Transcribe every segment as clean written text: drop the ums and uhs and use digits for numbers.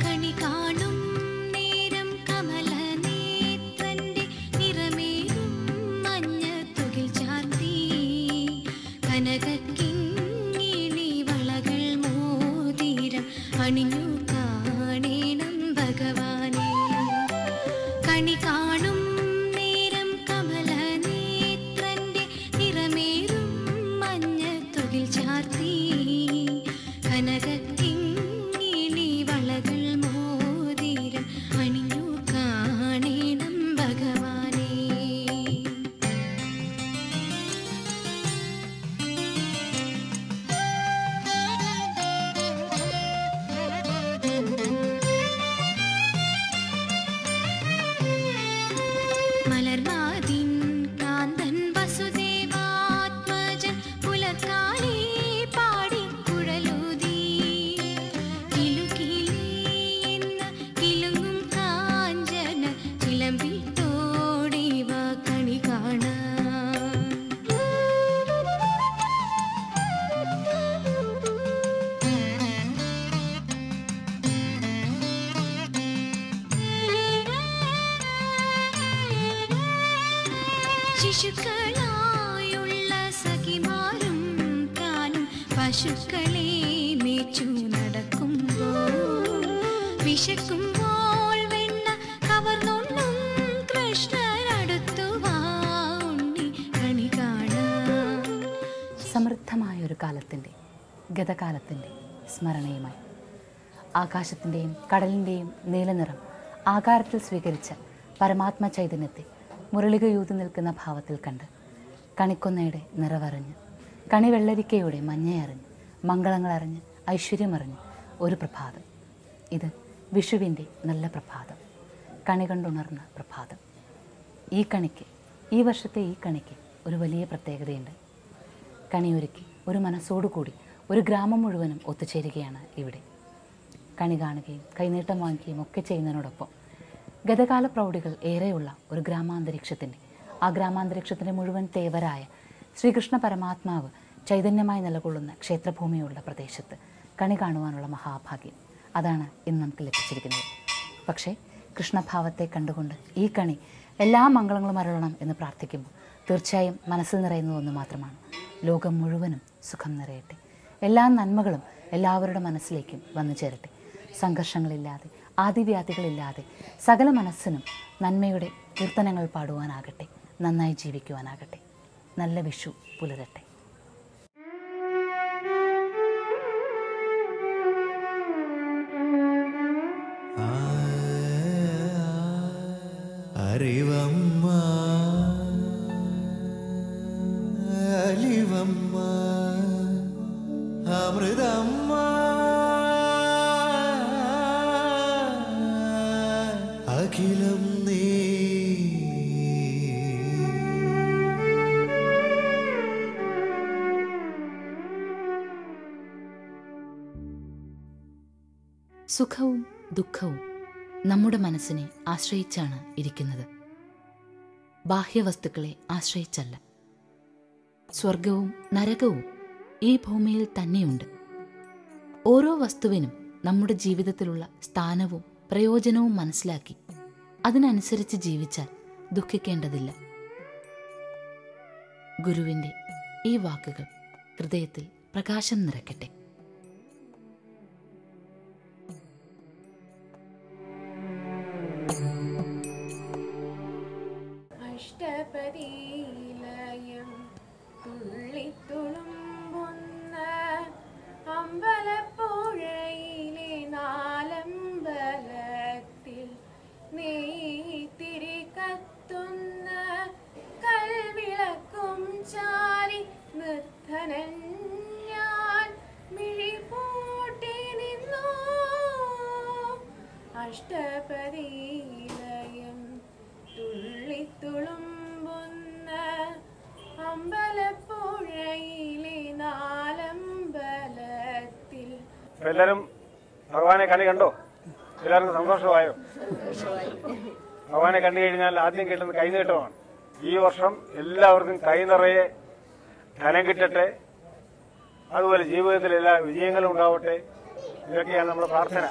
കണി കാണും നേരം കമലനേത്രന്റെ നിറമേറും മഞ്ഞത്തുകിൽ ചാർത്തി കനകക്കിങ്ങിണി വളകൾ മോതിരം അണിഞ്ഞു കാണേണം ഭഗവാനെ. കണി കാണും നേരം കമലനേത്രന്റെ നിറമേറും മഞ്ഞത്തുകിൽ ചാർത്തി കനകക്കിങ്ങിണി വളകൾ മോതിരം അണിഞ്ഞു കാണേണം ഭഗവാനെ. മലർവാതിൻ കാന്തൻ വസുദേവാത്മജൻ പുലർക്കാലേ പാടിക്കുഴലൂതി കിലുകിലേ എന്ന കിലുങ്ങും കാഞ്ചന ചിലമ്പിട്ടോടിവ കണി കാണാൻ. ശിശുക്കളായുള്ള സഖിമാരും താനും പശുക്കളെ മേച്ചു നടക്കുമ്പോൾ വിശക്കുമ്പോൾ വെണ്ണ കവർന്നുണ്ണും കൃഷ്ണനടുത്തു വാ ഉണ്ണി കണി കാണാൻ. സമൃദ്ധമായൊരു കാലത്തിൻ്റെ ഗതകാലത്തിൻ്റെ സ്മരണയുമായി ആകാശത്തിൻ്റെയും കടലിൻ്റെയും നീലനിറം ആകാരത്തിൽ സ്വീകരിച്ച പരമാത്മ ചൈതന്യത്തെ മുരളികയൂതി നിൽക്കുന്ന ഭാവത്തിൽ കണ്ട് കണിക്കൊന്നയുടെ നിറവറിഞ്ഞ് കണിവെള്ളരിക്കയുടെ മഞ്ഞയറിഞ്ഞ് മംഗളങ്ങളറിഞ്ഞ് ഐശ്വര്യമറിഞ്ഞ് ഒരു പ്രഭാതം. ഇത് വിഷുവിൻ്റെ നല്ല പ്രഭാതം, കണി കണ്ടുണർന്ന പ്രഭാതം. ഈ കണിക്ക്, ഈ വർഷത്തെ ഈ കണിക്ക് ഒരു വലിയ പ്രത്യേകതയുണ്ട്. കണിയൊരുക്കി ഒരു മനസ്സോടുകൂടി ഒരു ഗ്രാമം മുഴുവനും ഒത്തുചേരുകയാണ് ഇവിടെ. കണി കാണുകയും കൈനീട്ടം വാങ്ങിക്കുകയും ഒക്കെ ചെയ്യുന്നതിനോടൊപ്പം ഗതകാല പ്രൗഢികൾ ഏറെയുള്ള ഒരു ഗ്രാമാന്തരീക്ഷത്തിൻ്റെ, ആ ഗ്രാമാന്തരീക്ഷത്തിൻ്റെ മുഴുവൻ തേവരായ ശ്രീകൃഷ്ണ പരമാത്മാവ് ചൈതന്യമായി നിലകൊള്ളുന്ന ക്ഷേത്രഭൂമിയുള്ള പ്രദേശത്ത് കണി കാണുവാനുള്ള മഹാഭാഗ്യം, അതാണ് ഇന്ന് നമുക്ക് ലഭിച്ചിരിക്കുന്നത്. പക്ഷേ കൃഷ്ണഭാവത്തെ കണ്ടുകൊണ്ട് ഈ കണി എല്ലാ മംഗളങ്ങളും അരുളണം എന്ന് പ്രാർത്ഥിക്കുമ്പോൾ തീർച്ചയായും മനസ്സിൽ നിറയുന്നത് ഒന്ന് മാത്രമാണ്: ലോകം മുഴുവനും സുഖം നിറയട്ടെ, എല്ലാ നന്മകളും എല്ലാവരുടെ മനസ്സിലേക്കും വന്നു ചേരട്ടെ, സംഘർഷങ്ങളില്ലാതെ ആദിവ്യാധികളില്ലാതെ സകല മനസ്സിനും നന്മയുടെ കീർത്തനങ്ങൾ പാടുവാനാകട്ടെ, നന്നായി ജീവിക്കുവാനാകട്ടെ. നല്ല വിഷു പുലരട്ടെ. അറിവമ്മ അലിവമ്മ അമൃതമ്മ അഖിലം നീ. സുഖവും ദുഃഖവും നമ്മുടെ മനസ്സിനെ ആശ്രയിച്ചാണ് ഇരിക്കുന്നത്, ബാഹ്യവസ്തുക്കളെ ആശ്രയിച്ചല്ല. സ്വർഗവും നരകവും ഈ ഭൂമിയിൽ തന്നെയുണ്ട്. ഓരോ വസ്തുവിനും നമ്മുടെ ജീവിതത്തിലുള്ള സ്ഥാനവും പ്രയോജനവും മനസ്സിലാക്കി അതിനനുസരിച്ച് ജീവിച്ചാൽ ദുഃഖിക്കേണ്ടതില്ല. ഗുരുവിൻ്റെ ഈ വാക്കുകൾ ഹൃദയത്തിൽ പ്രകാശം നിറയ്ക്കട്ടെ. അഷ്ടപദീലയം തുള്ളിത്തുളുമ്പുന്ന അമ്പലപ്പുഴയിലെ നാലമ്പലത്തിൽ നെയ്ത്തിരി കത്തുന്ന കൽവിളക്കും ചാരി നിർധനൻ ഞാൻ മിഴിപൂട്ടി നിന്നു. അഷ്ടപദീലയം തുള്ളിത്തുളുമ്പുന്ന അമ്പലപ്പുഴയിലെ നാലമ്പലത്തിൽ. എല്ലാവരും ഭഗവാനെ കണി കണ്ടോ? എല്ലാവർക്കും സന്തോഷമായോ? ഭഗവാനെ കണ്ടു കഴിഞ്ഞാൽ ആദ്യം കിട്ടുന്നത് കൈനീട്ടമാണ്. ഈ വർഷം എല്ലാവർക്കും കൈ നിറയെ ധനം കിട്ടട്ടെ, അതുപോലെ ജീവിതത്തിൽ എല്ലാ വിജയങ്ങളും ഉണ്ടാവട്ടെ. ഇതൊക്കെയാണ് നമ്മുടെ പ്രാർത്ഥന.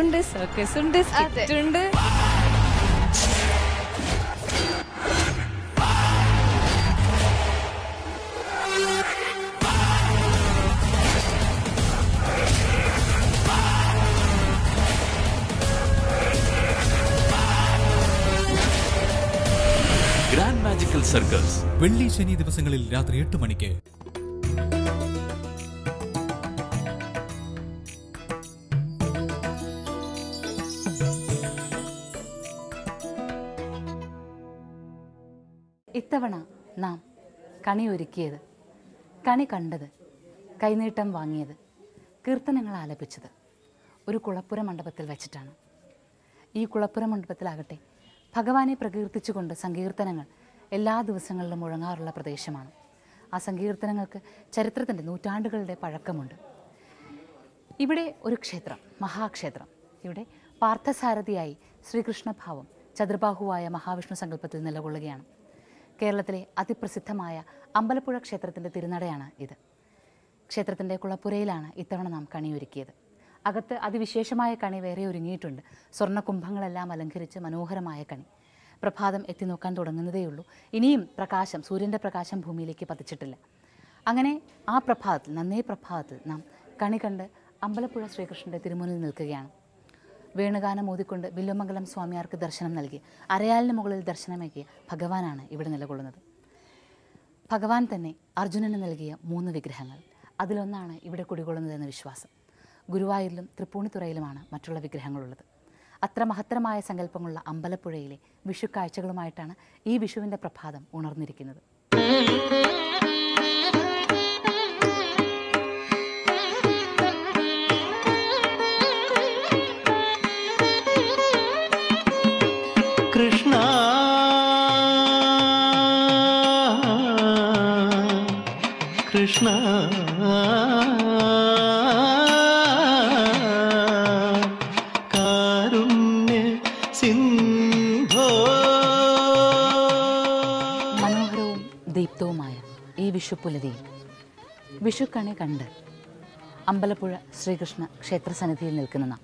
ഉണ്ട്, സർക്കസ് ഉണ്ട്, സ്കിറ്റ് ഉണ്ട്. ഗ്രാൻഡ് മാജിക്കൽ സർക്കസ് വെള്ളി ശനി ദിവസങ്ങളിൽ രാത്രി 8 മണിക്ക്. ഇത്തവണ നാം കണി ഒരുക്കിയത്, കണി കണ്ടത്, കൈനീട്ടം വാങ്ങിയത്, കീർത്തനങ്ങൾ ആലപിച്ചത് ഒരു കുളപ്പുര മണ്ഡപത്തിൽ വെച്ചിട്ടാണ്. ഈ കുളപ്പുര മണ്ഡപത്തിലാകട്ടെ ഭഗവാനെ പ്രകീർത്തിച്ചുകൊണ്ട് സങ്കീർത്തനങ്ങൾ എല്ലാ ദിവസങ്ങളിലും മുഴങ്ങാറുള്ള പ്രദേശമാണ്. ആ സങ്കീർത്തനങ്ങൾക്ക് ചരിത്രത്തിൻ്റെ നൂറ്റാണ്ടുകളുടെ പഴക്കമുണ്ട്. ഇവിടെ ഒരു ക്ഷേത്രം, മഹാക്ഷേത്രം. ഇവിടെ പാർത്ഥസാരഥിയായി ശ്രീകൃഷ്ണഭാവം ചതുർബാഹുവായ മഹാവിഷ്ണു സങ്കല്പത്തിൽ നിലകൊള്ളുകയാണ്. കേരളത്തിലെ അതിപ്രസിദ്ധമായ അമ്പലപ്പുഴ ക്ഷേത്രത്തിൻ്റെ തിരുനടയാണ് ഇത്. ക്ഷേത്രത്തിൻ്റെ കുളപ്പുരയിലാണ് ഇത്തവണ നാം കണിയൊരുക്കിയത്. അകത്ത് അതിവിശേഷമായ കണി വേറെ ഒരുങ്ങിയിട്ടുണ്ട്. സ്വർണ്ണകുംഭങ്ങളെല്ലാം അലങ്കരിച്ച് മനോഹരമായ കണി. പ്രഭാതം എത്തി നോക്കാൻ തുടങ്ങുന്നതേയുള്ളൂ. ഇനിയും പ്രകാശം, സൂര്യൻ്റെ പ്രകാശം ഭൂമിയിലേക്ക് പതിച്ചിട്ടില്ല. അങ്ങനെ ആ പ്രഭാതത്തിൽ, നന്നേ പ്രഭാതത്തിൽ നാം കണി കണ്ട് അമ്പലപ്പുഴ ശ്രീകൃഷ്ണൻ്റെ തിരുമുന്നിൽ നിൽക്കുകയാണ്. വേണുഗാനം ഓതിക്കൊണ്ട് വില്വമംഗലം സ്വാമിയാർക്ക് ദർശനം നൽകി അരയാലിന് മുകളിൽ ദർശനമേകിയ ഭഗവാനാണ് ഇവിടെ നിലകൊള്ളുന്നത്. ഭഗവാൻ തന്നെ അർജുനന് നൽകിയ 3 വിഗ്രഹങ്ങൾ, അതിലൊന്നാണ് ഇവിടെ കുടികൊള്ളുന്നതെന്ന വിശ്വാസം. ഗുരുവായൂരിലും തൃപ്പൂണിത്തുറയിലുമാണ് മറ്റുള്ള വിഗ്രഹങ്ങളുള്ളത്. അത്ര മഹത്തരമായ സങ്കല്പങ്ങളുള്ള അമ്പലപ്പുഴയിലെ വിഷു കാഴ്ചകളുമായിട്ടാണ് ഈ വിഷുവിൻ്റെ പ്രഭാതം ഉണർന്നിരിക്കുന്നത്. കൃഷ്ണ കൃഷ്ണ കാരുണ്യ സിന്ധോ. മനോഹരവും ദീപ്തവുമായ ഈ വിഷുപ്പുലരിയിൽ വിഷുക്കണി കണ്ട് അമ്പലപ്പുഴ ശ്രീകൃഷ്ണ ക്ഷേത്രസന്നിധിയിൽ നിൽക്കുന്ന നാം,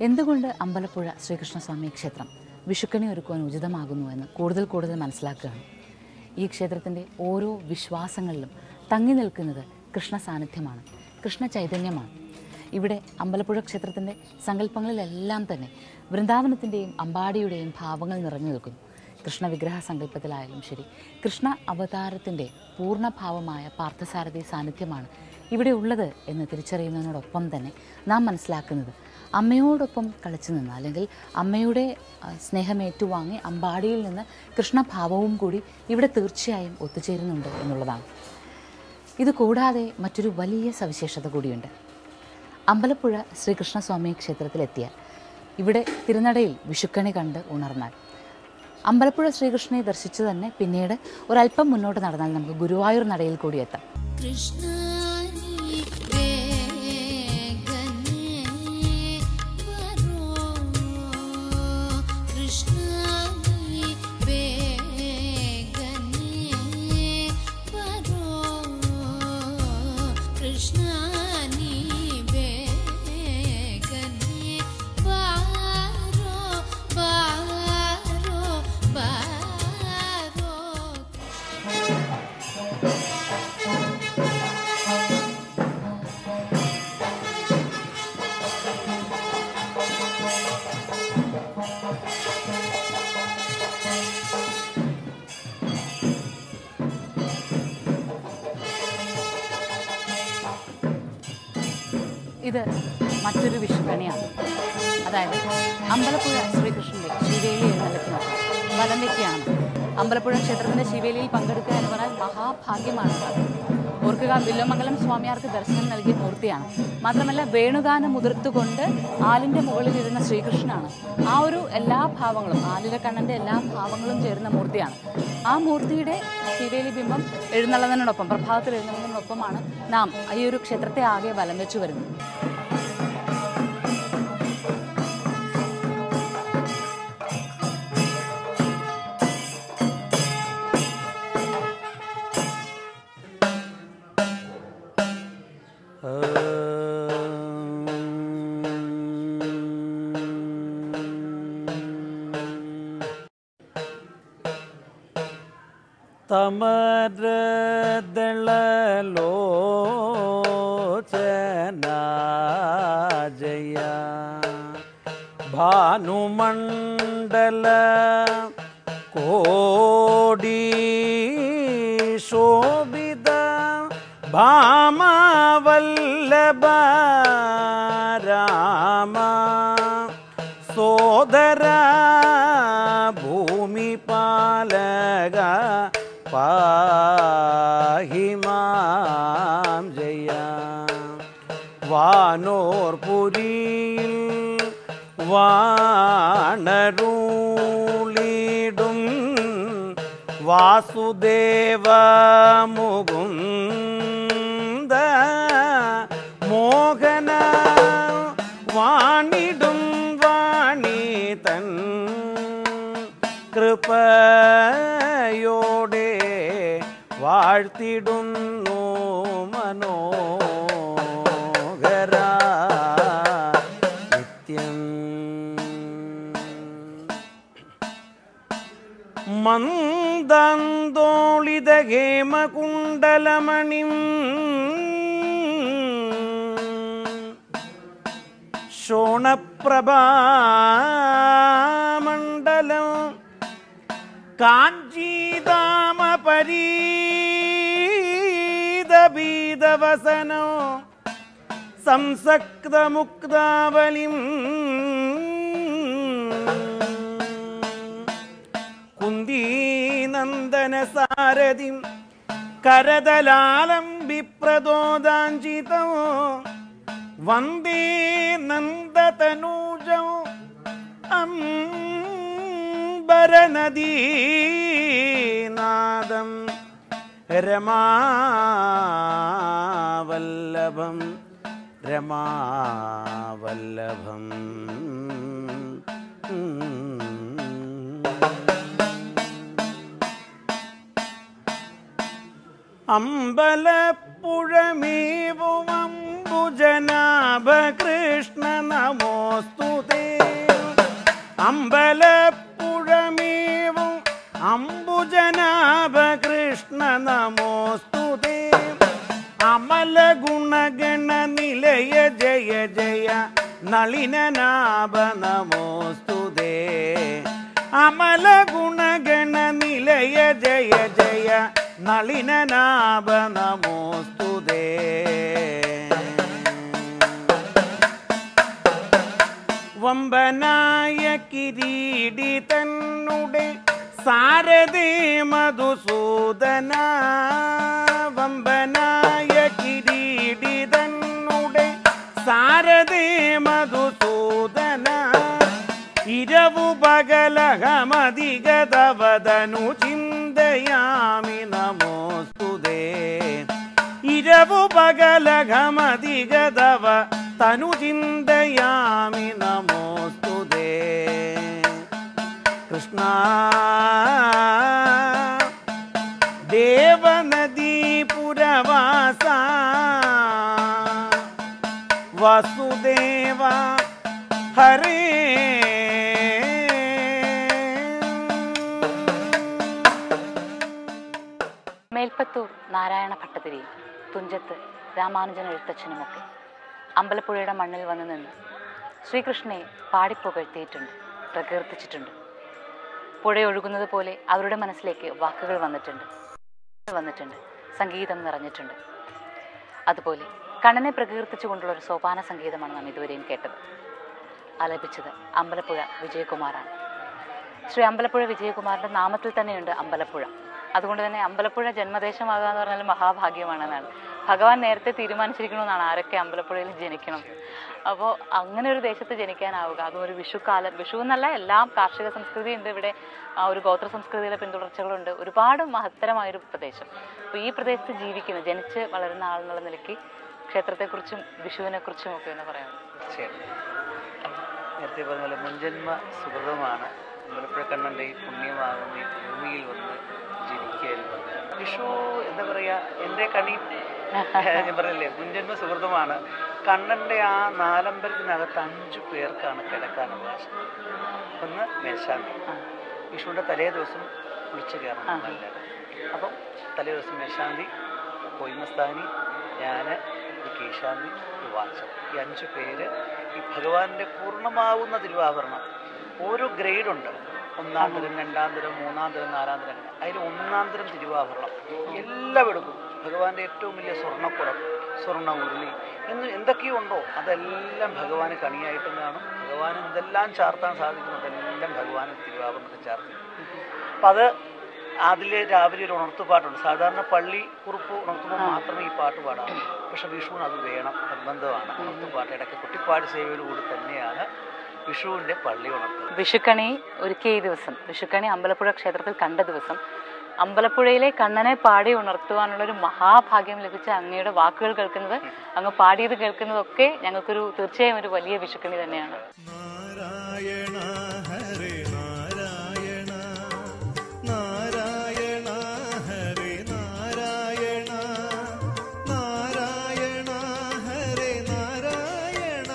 എന്തുകൊണ്ട് അമ്പലപ്പുഴ ശ്രീകൃഷ്ണസ്വാമി ക്ഷേത്രം വിഷുക്കണി ഒരുക്കുവാൻ ഉചിതമാകുന്നുവെന്ന് കൂടുതൽ മനസ്സിലാക്കുകയാണ്. ഈ ക്ഷേത്രത്തിൻ്റെ ഓരോ വിശ്വാസങ്ങളിലും തങ്ങി നിൽക്കുന്നത് കൃഷ്ണ സാന്നിധ്യമാണ്, കൃഷ്ണ ചൈതന്യമാണ്. ഇവിടെ അമ്പലപ്പുഴ ക്ഷേത്രത്തിൻ്റെ സങ്കല്പങ്ങളിലെല്ലാം തന്നെ വൃന്ദാവനത്തിൻ്റെയും അമ്പാടിയുടെയും ഭാവങ്ങൾ നിറഞ്ഞു നിൽക്കുന്നു. കൃഷ്ണ വിഗ്രഹ സങ്കല്പത്തിലായാലും ശരി, കൃഷ്ണ അവതാരത്തിൻ്റെ പൂർണ്ണഭാവമായ പാർത്ഥസാരഥി സാന്നിധ്യമാണ് ഇവിടെ ഉള്ളത് എന്ന് തിരിച്ചറിയുന്നതിനോടൊപ്പം തന്നെ നാം മനസ്സിലാക്കുന്നത് അമ്മയോടൊപ്പം കളിച്ചു നിന്ന്, അല്ലെങ്കിൽ അമ്മയുടെ സ്നേഹമേറ്റുവാങ്ങി അമ്പാടിയിൽ നിന്ന് കൃഷ്ണഭാവവും കൂടി ഇവിടെ തീർച്ചയായും ഒത്തുചേരുന്നുണ്ട് എന്നുള്ളതാണ്. ഇത് കൂടാതെ മറ്റൊരു വലിയ സവിശേഷത കൂടിയുണ്ട്. അമ്പലപ്പുഴ ശ്രീകൃഷ്ണസ്വാമി ക്ഷേത്രത്തിലെത്തിയാൽ, ഇവിടെ തിരുനടയിൽ വിഷുക്കണി കണ്ട് ഉണർന്നാൽ, അമ്പലപ്പുഴ ശ്രീകൃഷ്ണനെ ദർശിച്ചു തന്നെ പിന്നീട് ഒരല്പം മുന്നോട്ട് നടന്നാൽ നമുക്ക് ഗുരുവായൂർ നടയിൽ കൂടി എത്താം. ഇത് മറ്റൊരു വിഷുക്കണിയാണ്. അതായത് അമ്പലപ്പുഴ ശ്രീകൃഷ്ണൻ്റെ ശിവേലി എഴുന്നള്ളത്തിനൊപ്പം വലം വയ്ക്കുകയാണ്. അമ്പലപ്പുഴ ക്ഷേത്രത്തിൻ്റെ ശിവേലിയിൽ പങ്കെടുക്കുക എന്ന് പറഞ്ഞാൽ മഹാഭാഗ്യമാണ്. ഓർക്കുക, വില്വമംഗലം സ്വാമിയാർക്ക് ദർശനം നൽകിയ മൂർത്തിയാണ്. മാത്രമല്ല വേണുഗാനം മുതിർത്തുകൊണ്ട് ആലിൻ്റെ മുകളിൽ ഇരുന്ന ശ്രീകൃഷ്ണനാണ്. ആ ഒരു എല്ലാ ഭാവങ്ങളും, ആലിലെ കണ്ണൻ്റെ എല്ലാ ഭാവങ്ങളും ചേരുന്ന മൂർത്തിയാണ്. ആ മൂർത്തിയുടെ ശിവേലി ബിംബം എഴുന്നള്ളുന്നതിനോടൊപ്പം, പ്രഭാതത്തിൽ എഴുന്നള്ളുന്നതിനോടൊപ്പമാണ് നാം ഈ ഒരു ക്ഷേത്രത്തെ ആകെ വലം വെച്ചു വരുന്നത്. തമരദളലോചന ജയ ഭാനുമണ്ഡല കോടി ശോഭിത ഭാമവല്ലഭ രാമ സോദര ഭൂമിപാലക പാഹി മാം ജയ വാനോർപുരിയിൽ വാണരുളിടും വാസുദേവ മുകുന്ദ മോഹന വാണിടും വാണി തൻ കൃപയോടെ വാഴ്ത്തിടുന്നു മനോഹര നിത്യം മന്ദാന്തോളിത ഹേമകുണ്ടലമണിം ശോണപ്രഭാമണ്ഡലം കാഞ്ചീതാമപരീതബീതവസനോ സംസക്തമുക്താവലിം കുന്ദീനന്ദന സാരഥിം കരതലാലം വിപ്രദോദാഞ്ചിതോ വന്ദേ നന്ദതനൂജം അംബരനദീനാദം രമാവല്ലഭം രമാവല്ലഭം അമ്പലപ്പുഴമേവും അംബുജനാഭ കൃഷ്ണ നമോസ്തുതേ അമ്പലപ്പുഴമേവും അംബുജനാഭ കൃഷ്ണ നമോസ്തുതേ അമല ഗുണഗണ നിലയ ജയ ജയ നളിനനാഭ നമോസ്തുതേ അമല ഗുണഗണ നിലയ ജയ ജയ നളിനനാഭ നമോസ്തുതേ വമ്പനായ കിരീടി തന്നുടെ സാരഥേ മധുസൂദന വമ്പനായ കിരീടി തന്നുടെ സാരഥേ മധുസൂദന ഇരവു പകലഹമധികതവദനു ചിന്തയാമി നമോസ്തുതേ ഇരവു പകലഹമധികതവ തനു ചിന്തയാമി നമോസ്തുതേ കൃഷ്ണ ദേവനദീപുരവാസ വസുദേവ ഹരേ മേൽപ്പത്തൂർ നാരായണ ഭട്ടതിരിയും തുഞ്ചത്ത് രാമാനുജൻ എഴുത്തച്ഛനുമൊക്കെ അമ്പലപ്പുഴയുടെ മണ്ണിൽ വന്നു നിന്ന് ശ്രീകൃഷ്ണനെ പാടിപ്പുകഴ്ത്തിയിട്ടുണ്ട്, പ്രകീർത്തിച്ചിട്ടുണ്ട്. പുഴയൊഴുകുന്നത് പോലെ അവരുടെ മനസ്സിലേക്ക് വാക്കുകൾ വന്നിട്ടുണ്ട്, സംഗീതം നിറഞ്ഞിട്ടുണ്ട്. അതുപോലെ കണ്ണനെ പ്രകീർത്തിച്ചുകൊണ്ടുള്ളൊരു സോപാന സംഗീതമാണ് നാം ഇതുവരെയും കേട്ടത്. ആലപിച്ചത് അമ്പലപ്പുഴ വിജയകുമാറാണ്. ശ്രീ അമ്പലപ്പുഴ വിജയകുമാറിൻ്റെ നാമത്തിൽ തന്നെയുണ്ട് അമ്പലപ്പുഴ. അതുകൊണ്ട് തന്നെ അമ്പലപ്പുഴ ജന്മദേശമാകുക എന്ന് പറഞ്ഞാൽ മഹാഭാഗ്യമാണെന്നാണ്. ഭഗവാൻ നേരത്തെ തീരുമാനിച്ചിരിക്കണമെന്നാണ് ആരൊക്കെ അമ്പലപ്പുഴയിൽ ജനിക്കണം. അപ്പോൾ അങ്ങനെ ഒരു ദേശത്ത് ജനിക്കാനാവുക, അതും ഒരു വിഷുക്കാലം, വിഷു എന്നല്ല, എല്ലാം കാർഷിക സംസ്കൃതി ഉണ്ട് ഇവിടെ, ഒരു ഗോത്ര സംസ്കൃതിയിലെ പിന്തുടർച്ചകളുണ്ട്, ഒരുപാട് മഹത്തരമായൊരു പ്രദേശം. അപ്പോൾ ഈ പ്രദേശത്ത് ജീവിക്കുന്ന, ജനിച്ച് വളരുന്ന ആളെന്നുള്ള നിലയ്ക്ക് ക്ഷേത്രത്തെക്കുറിച്ചും വിഷുവിനെക്കുറിച്ചും ഒക്കെ എന്ന് പറയാം. നേരത്തെ പറഞ്ഞ പോലെ മുൻജന്മ സുഹൃതമാണ് അമ്പലപ്പുഴ കണ്ണൻ്റെ ഈ പുണ്യമാകുന്ന ഈ ഭൂമിയിൽ വന്ന് ജനിക്കുകയായിരുന്നു. വിഷു എന്താ പറയുക, എൻ്റെ കണി ഞാൻ പറഞ്ഞില്ലേ മുൻജന്മ സുഹൃതമാണ്. കണ്ണൻ്റെ ആ നാലമ്പലത്തിനകത്ത് 5 പേർക്കാണ് കിടക്കാനുള്ള അവകാശം. ഒന്ന് മേൽശാന്തി, വിഷുവിൻ്റെ തലേ ദിവസം കുളിച്ച് കയറണം. അപ്പം തലേ ദിവസം മേശാന്തി, കൊയ്മസ്ഥാനി, ഞാൻ, ഒരു കീശാന്തി, ഒരു വാച്ചം, ഈ 5 പേര് ഈ ഭഗവാന്റെ പൂർണ്ണമാവുന്ന തിരുവാഭരണം. ഓരോ ഗ്രേഡുണ്ട്, 1-ാം തരം, 2-ാം തരം, 3-ാം തരം, 4-ാം തരം. അതിൽ 1-ാം തരം തിരുവാഭരണം എല്ലാം എടുക്കും. ഭഗവാന്റെ ഏറ്റവും വലിയ സ്വർണ്ണക്കുടം, സ്വർണ്ണ ഉരുളി എന്തൊക്കെയോ ഉണ്ടോ അതെല്ലാം ഭഗവാന് കണിയായിട്ടും കാണും. ഭഗവാൻ എന്തെല്ലാം ചാർത്താൻ സാധിക്കും അതെല്ലാം ഭഗവാന് തിരുവാഭരണത്തിൽ ചാർത്തി. അപ്പം അത് അതിൽ രാവിലെ ഒരു ഉണർത്തുപാട്ടുണ്ട്. സാധാരണ പള്ളി കുറിപ്പ് ഉണർത്തുമ്പോൾ മാത്രമേ ഈ പാട്ട് പാടാവൂ. പക്ഷെ വിഷുവിന് അത് വേണം, നിർബന്ധമാണ്. ഉണർത്തുപാട്ട് ഇടയ്ക്ക് കുട്ടിപ്പാട് സേവയോടുകൂടി തന്നെയാണ് വിഷുവിൻ്റെ പള്ളി ഉണർത്തുന്നത്. വിഷുക്കണി ഒരുക്കിയ ഈ ദിവസം, വിഷുക്കണി അമ്പലപ്പുഴ ക്ഷേത്രത്തിൽ കണ്ട ദിവസം, അമ്പലപ്പുഴയിലെ കണ്ണനെ പാടി ഉണർത്തുവാനുള്ളൊരു മഹാഭാഗ്യം ലഭിച്ച അങ്ങയുടെ വാക്കുകൾ കേൾക്കുന്നത്, അങ്ങ് പാടിയത് കേൾക്കുന്നതൊക്കെ ഞങ്ങൾക്കൊരു തീർച്ചയായും ഒരു വലിയ വിഷുക്കണി തന്നെയാണ്. നാരായണ ഹരേ നാരായണ, നാരായണ ഹരേ നാരായണ, നാരായണ ഹരേ നാരായണ,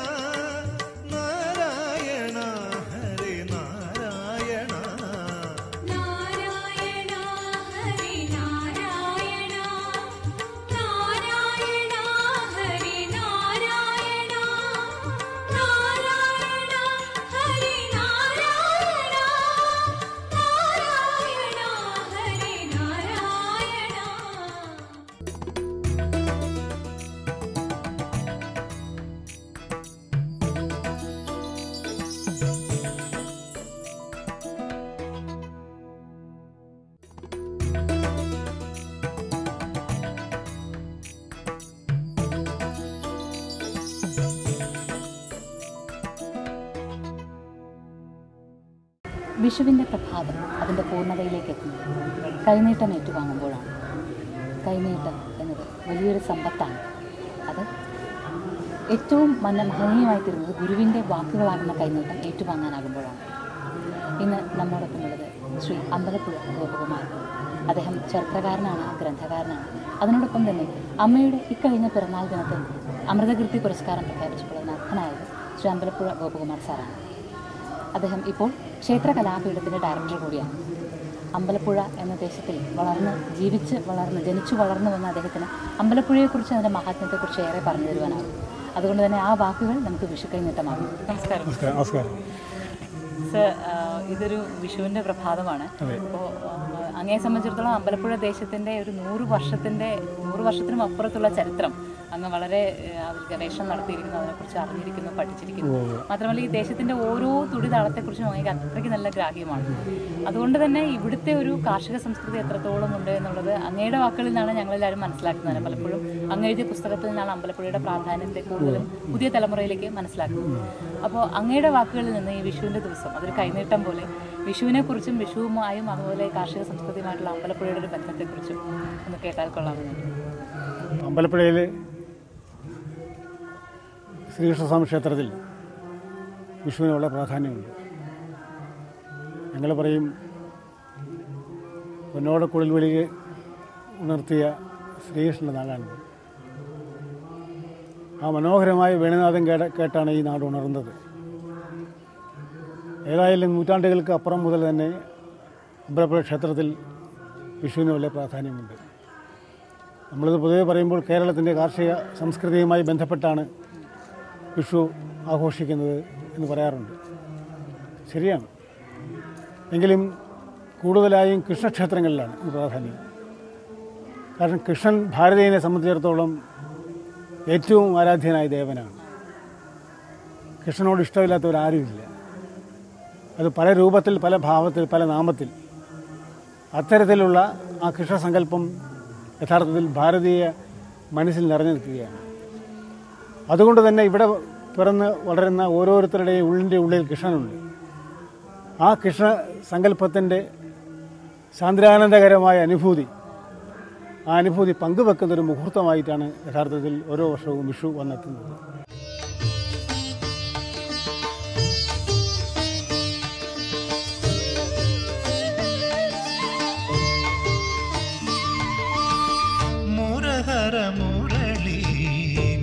നാരായണ ഹരേ നാരായണ, നാരായണ ഹരി നാരായണ, നാരായണ ഹരി നാരായണ, നാരായണ ഹരി നാരായണ, നാരായണ ഹരി നാരായണ. വിഷുവിൻ്റെ പ്രഭാതം അതിൻ്റെ പൂർണ്ണതയിലേക്ക് എത്തുന്നത് കൈനീട്ടം ഏറ്റുവാങ്ങുമ്പോഴാണ്. കൈനീട്ടം എന്നത് വലിയൊരു സമ്പത്താണ്. അത് ഏറ്റവും മഹനീയമായി തീരുന്നത് ഗുരുവിൻ്റെ വാക്കുകളാകുന്ന കൈനീട്ടം ഏറ്റുവാങ്ങാനാകുമ്പോഴാണ്. ഇന്ന് നമ്മോടൊപ്പമുള്ളത് ശ്രീ അമ്പലപ്പുഴ ഗോപകുമാരൻ. അദ്ദേഹം ചരിത്രകാരനാണ്, ഗ്രന്ഥകാരനാണ്. അതിനോടൊപ്പം തന്നെ അമ്മയുടെ ഇക്കഴിഞ്ഞ പിറന്നാൾ ദിനത്തിൽ അമൃതകീർത്തി പുരസ്കാരം പ്രഖ്യാപിച്ചപ്പോൾ അർഹനായത് ശ്രീ അമ്പലപ്പുഴ ഗോപകുമാർ സാറാണ്. അദ്ദേഹം ഇപ്പോൾ ക്ഷേത്ര കലാപീഠത്തിൻ്റെ ഡയറക്ടർ കൂടിയാണ്. അമ്പലപ്പുഴ എന്ന ദേശത്തിൽ ജനിച്ചു വളർന്നു വന്ന അദ്ദേഹത്തിന് അമ്പലപ്പുഴയെക്കുറിച്ച് അതിൻ്റെ മഹാത്മ്യത്തെക്കുറിച്ച് ഏറെ പറഞ്ഞു തരുവാനാകും. അതുകൊണ്ട് തന്നെ ആ വാക്കുകൾ നമുക്ക് വിഷുക്കൈനീട്ടമാകും. നമസ്കാരം. നമസ്കാരം. സർ, ഇതൊരു വിഷുവിൻ്റെ പ്രഭാതമാണ്. അപ്പോൾ അങ്ങയെ സംബന്ധിച്ചിടത്തോളം അമ്പലപ്പുഴ ദേശത്തിൻ്റെ ഒരു 100 വർഷത്തിനും അപ്പുറത്തുള്ള ചരിത്രം അങ്ങ് വളരെ ഗവേഷണം നടത്തിയിരിക്കുന്നു, അതിനെക്കുറിച്ച് അറിഞ്ഞിരിക്കുന്നു, പഠിച്ചിരിക്കുന്നു. മാത്രമല്ല ഈ ദേശത്തിൻ്റെ ഓരോ തുടിതാളത്തെക്കുറിച്ചും അങ്ങേക്ക് അത്രയ്ക്ക് നല്ല ഗ്രാഹ്യമാണ്. അതുകൊണ്ട് തന്നെ ഇവിടുത്തെ ഒരു കാർഷിക സംസ്കൃതി എത്രത്തോളം ഉണ്ട് എന്നുള്ളത് അങ്ങയുടെ വാക്കുകളിൽ നിന്നാണ് ഞങ്ങളെല്ലാവരും മനസ്സിലാക്കുന്നത്. പലപ്പോഴും അങ്ങ് എഴുതിയ പുസ്തകത്തിൽ നിന്നാണ് അമ്പലപ്പുഴയുടെ പ്രാധാന്യത്തെ കൂടുതലും പുതിയ തലമുറയിലേക്ക് മനസ്സിലാക്കുന്നത്. അപ്പോൾ അങ്ങയുടെ വാക്കുകളിൽ നിന്ന് ഈ വിഷുവിൻ്റെ ദിവസം അതൊരു കൈനീട്ടം പോലെ വിഷുവിനെക്കുറിച്ചും വിഷുവുമായും അതുപോലെ കാർഷിക സംസ്കൃതിയുമായിട്ടുള്ള അമ്പലപ്പുഴയുടെ ഒരു ബന്ധത്തെക്കുറിച്ചും ഒന്ന് കേട്ടാൽ കൊള്ളാമെന്നുണ്ട്. അമ്പലപ്പുഴയിൽ ശ്രീകൃഷ്ണസ്വാമി ക്ഷേത്രത്തിൽ വിഷുവിനുള്ള പ്രാധാന്യമുണ്ട്. ഞങ്ങൾ പറയും പൊന്നോട കുഴൽ വിളി ഉണർത്തിയ ശ്രീകൃഷ്ണൻ്റെ നാടാണിത്. ആ മനോഹരമായ വേണുനാഥം കേട്ടാണ് ഈ നാട് ഉണർന്നത്. ഏതായാലും നൂറ്റാണ്ടുകൾക്ക് അപ്പുറം മുതൽ തന്നെ അമ്പലപ്പുഴ ക്ഷേത്രത്തിൽ വിഷുവിന് വലിയ പ്രാധാന്യമുണ്ട്. നമ്മളിത് പൊതുവെ പറയുമ്പോൾ കേരളത്തിൻ്റെ കാർഷിക സംസ്കൃതിയുമായി ബന്ധപ്പെട്ടാണ് വിഷു ആഘോഷിക്കുന്നത് എന്ന് പറയാറുണ്ട്. ശരിയാണ്. എങ്കിലും കൂടുതലായും കൃഷ്ണക്ഷേത്രങ്ങളിലാണ് ഈ പ്രാധാന്യം. കാരണം കൃഷ്ണൻ ഭാരതീയനെ സംബന്ധിച്ചിടത്തോളം ഏറ്റവും ആരാധ്യനായ ദേവനാണ്. കൃഷ്ണനോട് ഇഷ്ടമില്ലാത്തവരാരുമില്ല. അത് പല രൂപത്തിൽ, പല ഭാവത്തിൽ, പല നാമത്തിൽ. അത്തരത്തിലുള്ള ആ കൃഷ്ണസങ്കല്പം യഥാർത്ഥത്തിൽ ഭാരതീയ മനസ്സിൽ നിറഞ്ഞു നിൽക്കുകയാണ്. അതുകൊണ്ട് തന്നെ ഇവിടെ പിറന്ന് വളരുന്ന ഓരോരുത്തരുടെയും ഉള്ളിൻ്റെ ഉള്ളിൽ കൃഷ്ണനുണ്ട്. ആ കൃഷ്ണ സങ്കല്പത്തിൻ്റെ സാന്ദ്രാനന്ദകരമായ അനുഭൂതി, ആ അനുഭൂതി പങ്കുവെക്കുന്നൊരു മുഹൂർത്തമായിട്ടാണ് യഥാർത്ഥത്തിൽ ഓരോ വർഷവും വിഷു വന്നെത്തുന്നത്. മുരളി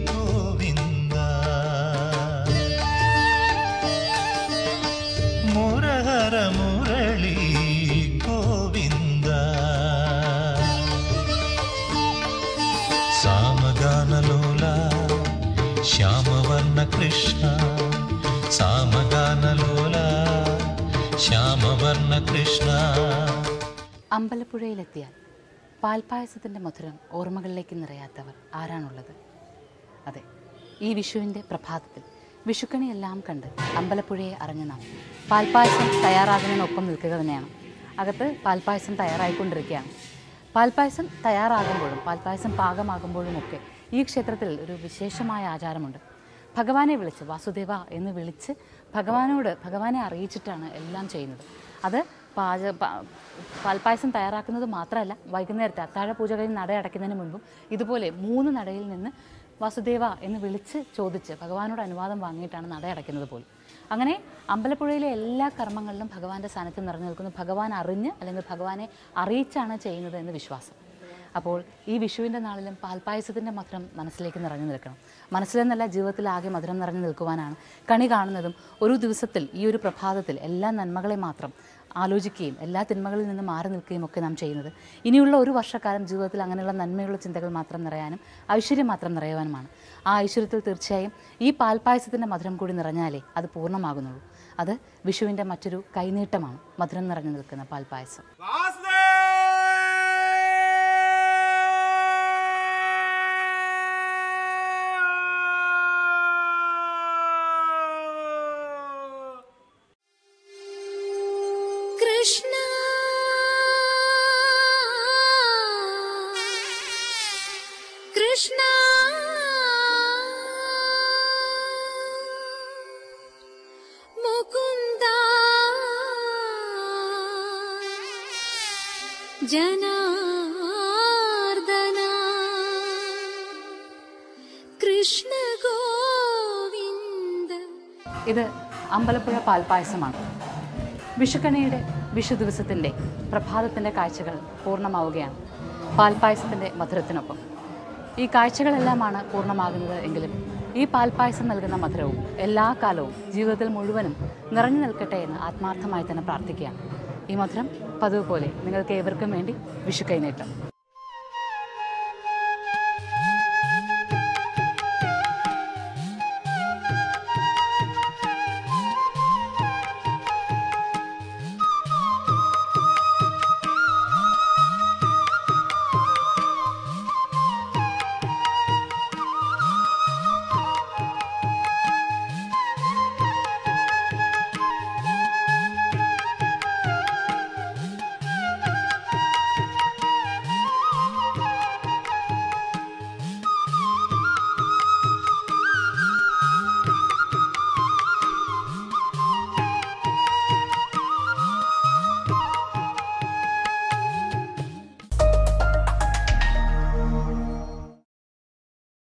ഗോവിന്ദ, മുരഹര മുരളി ഗോവിന്ദ, ശ്യാമവർണ്ണ കൃഷ്ണ സാമഗാനലോല ശ്യാമവർണ്ണ കൃഷ്ണ. അമ്പലപ്പുഴയിലെത്തിയാൽ പാൽപ്പായസത്തിൻ്റെ മധുരം ഓർമ്മകളിലേക്ക് നിറയാത്തവർ ആരാണുള്ളത്? അതെ, ഈ വിഷുവിൻ്റെ പ്രഭാതത്തിൽ വിഷുക്കണിയെല്ലാം കണ്ട് അമ്പലപ്പുഴയെ അറിഞ്ഞ നാം പാൽപ്പായസം തയ്യാറാകുന്നതിനൊപ്പം നിൽക്കുക തന്നെയാണ്. അകത്ത് പാൽപ്പായസം തയ്യാറായിക്കൊണ്ടിരിക്കുകയാണ്. പാൽപ്പായസം തയ്യാറാകുമ്പോഴും പാൽപ്പായസം പാകമാകുമ്പോഴുമൊക്കെ ഈ ക്ഷേത്രത്തിൽ ഒരു വിശേഷമായ ആചാരമുണ്ട്. ഭഗവാനെ വിളിച്ച് വാസുദേവ എന്ന് വിളിച്ച് ഭഗവാനെ അറിയിച്ചിട്ടാണ് എല്ലാം ചെയ്യുന്നത്. അത് പാൽപ്പായസം തയ്യാറാക്കുന്നത് മാത്രമല്ല, വൈകുന്നേരത്തെ അത്താഴ പൂജ കഴിഞ്ഞ് നട അടയ്ക്കുന്നതിന് മുൻപും ഇതുപോലെ 3 നടയിൽ നിന്ന് വാസുദേവ എന്ന് വിളിച്ച് ചോദിച്ച് ഭഗവാനോട് അനുവാദം വാങ്ങിയിട്ടാണ് നട അടയ്ക്കുന്നത് പോലും. അങ്ങനെ അമ്പലപ്പുഴയിലെ എല്ലാ കർമ്മങ്ങളിലും ഭഗവാന്റെ സാന്നിധ്യം നിറഞ്ഞു നിൽക്കുന്നു. ഭഗവാൻ അറിഞ്ഞ് അല്ലെങ്കിൽ ഭഗവാനെ അറിയിച്ചാണ് ചെയ്യുന്നത് എന്ന് വിശ്വാസം. അപ്പോൾ ഈ വിഷുവിൻ്റെ നാളിലും പാൽപ്പായസത്തിൻ്റെ മധുരം മനസ്സിലേക്ക് നിറഞ്ഞു നിൽക്കണം. മനസ്സിലെന്നല്ല, ജീവിതത്തിലാകെ മധുരം നിറഞ്ഞു നിൽക്കുവാനാണ് കണി കാണുന്നതും. ഒരു ദിവസത്തിൽ, ഈ ഒരു പ്രഭാതത്തിൽ എല്ലാ നന്മകളെ മാത്രം ആലോചിക്കുകയും എല്ലാ തിന്മകളിൽ നിന്ന് മാറി നിൽക്കുകയും ഒക്കെ നാം ചെയ്യുന്നത്. ഇനിയുള്ള ഒരു വർഷക്കാലം ജീവിതത്തിൽ അങ്ങനെയുള്ള നന്മയുള്ള ചിന്തകൾ മാത്രം നിറയാനും ഐശ്വര്യം മാത്രം നിറയുവാനുമാണ്. ആ ഐശ്വര്യത്തിൽ തീർച്ചയായും ഈ പാൽപ്പായസത്തിൻ്റെ മധുരം കൂടി നിറഞ്ഞാലേ അത് പൂർണ്ണമാകുന്നുള്ളൂ. അത് വിഷുവിൻ്റെ മറ്റൊരു കൈനീട്ടമാണ്, മധുരം നിറഞ്ഞു നിൽക്കുന്ന പാൽപ്പായസം. കൃഷ്ണ കൃഷ്ണ മുകുന്ദ ജനാർദന കൃഷ്ണ ഗോവിന്ദ. ഇത് അമ്പലപ്പുഴ പാൽപ്പായസമാണ്. വിഷുക്കണിയുടെ വിഷു ദിവസത്തിൻ്റെ പ്രഭാതത്തിൻ്റെ കാഴ്ചകൾ പൂർണ്ണമാവുകയാണ് പാൽപ്പായസത്തിൻ്റെ മധുരത്തിനൊപ്പം. ഈ കാഴ്ചകളെല്ലാമാണ് പൂർണ്ണമാകുന്നത് എങ്കിലും ഈ പാൽപ്പായസം നൽകുന്ന മധുരവും എല്ലാ കാലവും ജീവിതത്തിൽ മുഴുവനും നിറഞ്ഞു നിൽക്കട്ടെ എന്ന് ആത്മാർത്ഥമായി തന്നെ പ്രാർത്ഥിക്കുകയാണ്. ഈ മധുരം പതിവ് പോലെ നിങ്ങൾക്ക് ഏവർക്കും വേണ്ടി വിഷു കൈനീട്ടം.